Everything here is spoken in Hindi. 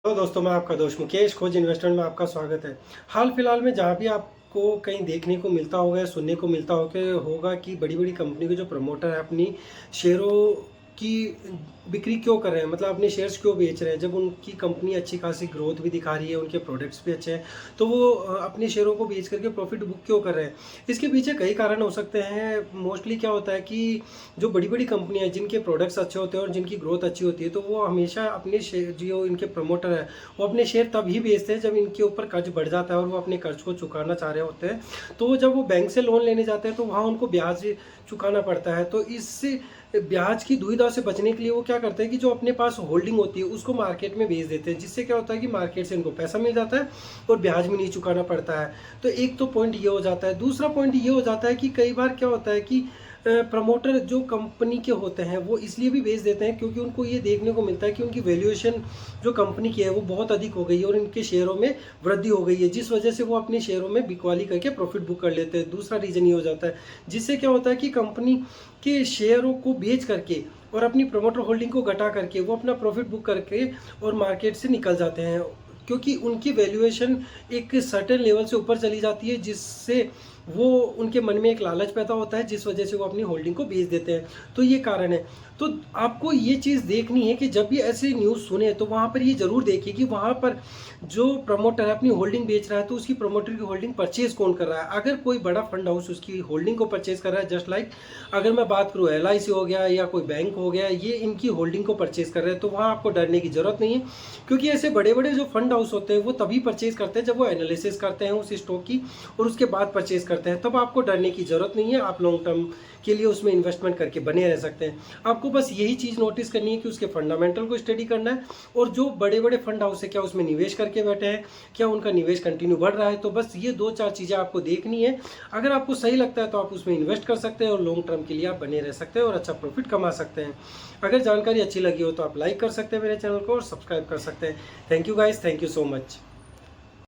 तो दोस्तों, मैं आपका दोस्त मुकेश खोज इन्वेस्टमेंट में आपका स्वागत है। हाल फिलहाल में जहाँ भी आपको कहीं देखने को मिलता होगा या सुनने को मिलता होगा कि बड़ी बड़ी कंपनी के जो प्रमोटर है अपनी शेयरों की बिक्री क्यों कर रहे हैं, मतलब अपने शेयर्स क्यों बेच रहे हैं। जब उनकी कंपनी अच्छी खासी ग्रोथ भी दिखा रही है, उनके प्रोडक्ट्स भी अच्छे हैं, तो वो अपने शेयरों को बेच करके प्रॉफिट बुक क्यों कर रहे हैं। इसके पीछे कई कारण हो सकते हैं। मोस्टली क्या होता है कि जो बड़ी बड़ी कंपनियां जिनके प्रोडक्ट्स अच्छे होते हैं और जिनकी ग्रोथ अच्छी होती है, तो वो हमेशा अपने शेयर, जो इनके प्रमोटर है, वो अपने शेयर तभी बेचते हैं जब इनके ऊपर कर्ज बढ़ जाता है और वो अपने कर्ज को चुकाना चाह रहे होते हैं। तो जब वो बैंक से लोन लेने जाते हैं तो वहाँ उनको ब्याज चुकाना पड़ता है। तो इससे ब्याज की दुविधा से बचने के लिए वो क्या करते हैं कि जो अपने पास होल्डिंग होती है उसको मार्केट में बेच देते हैं, जिससे क्या होता है कि मार्केट से इनको पैसा मिल जाता है और ब्याज भी नहीं चुकाना पड़ता है। तो एक तो पॉइंट ये हो जाता है। दूसरा पॉइंट ये हो जाता है कि कई बार क्या होता है कि प्रमोटर जो कंपनी के होते हैं वो इसलिए भी बेच देते हैं क्योंकि उनको ये देखने को मिलता है कि उनकी वैल्यूएशन जो कंपनी की है वो बहुत अधिक हो गई है और इनके शेयरों में वृद्धि हो गई है, जिस वजह से वो अपने शेयरों में बिकवाली करके प्रॉफिट बुक कर लेते हैं। दूसरा रीज़न ये हो जाता है, जिससे क्या होता है कि कंपनी के शेयरों को बेच करके और अपनी प्रमोटर होल्डिंग को घटा करके वो अपना प्रॉफिट बुक करके और मार्केट से निकल जाते हैं, क्योंकि उनकी वैल्यूएशन एक सर्टेन लेवल से ऊपर चली जाती है, जिससे वो उनके मन में एक लालच पैदा होता है, जिस वजह से वो अपनी होल्डिंग को बेच देते हैं। तो ये कारण है। तो आपको ये चीज़ देखनी है कि जब भी ऐसे न्यूज़ सुने तो वहाँ पर ये ज़रूर देखिए कि वहाँ पर जो प्रमोटर है अपनी होल्डिंग बेच रहा है तो उसकी प्रमोटर की होल्डिंग परचेज कौन कर रहा है। अगर कोई बड़ा फंड हाउस उसकी होल्डिंग को परचेज कर रहा है, जस्ट लाइक अगर मैं बात करूँ LIC हो गया या कोई बैंक हो गया, ये इनकी होल्डिंग को परचेज कर रहे हैं, तो वहाँ आपको डरने की ज़रूरत नहीं है। क्योंकि ऐसे बड़े बड़े जो फंड हाउस होते हैं वो तभी परचेज करते हैं जब वो एनालिसिस करते हैं उस स्टॉक की और उसके बाद परचेज करते हैं। तब आपको डरने की ज़रूरत नहीं है, आप लॉन्ग टर्म के लिए उसमें इन्वेस्टमेंट करके बने रह सकते हैं। आपको बस यही चीज़ नोटिस करनी है कि उसके फंडामेंटल को स्टडी करना है और जो बड़े बड़े फंड हाउस है क्या उसमें निवेश करके बैठे हैं, क्या उनका निवेश कंटिन्यू बढ़ रहा है। तो बस ये 2-4 चीज़ें आपको देखनी है। अगर आपको सही लगता है तो आप उसमें इन्वेस्ट कर सकते हैं और लॉन्ग टर्म के लिए आप बने रह सकते हैं और अच्छा प्रॉफिट कमा सकते हैं। अगर जानकारी अच्छी लगी हो तो आप लाइक कर सकते हैं मेरे चैनल को और सब्सक्राइब कर सकते हैं। Thank you guys, thank you so much.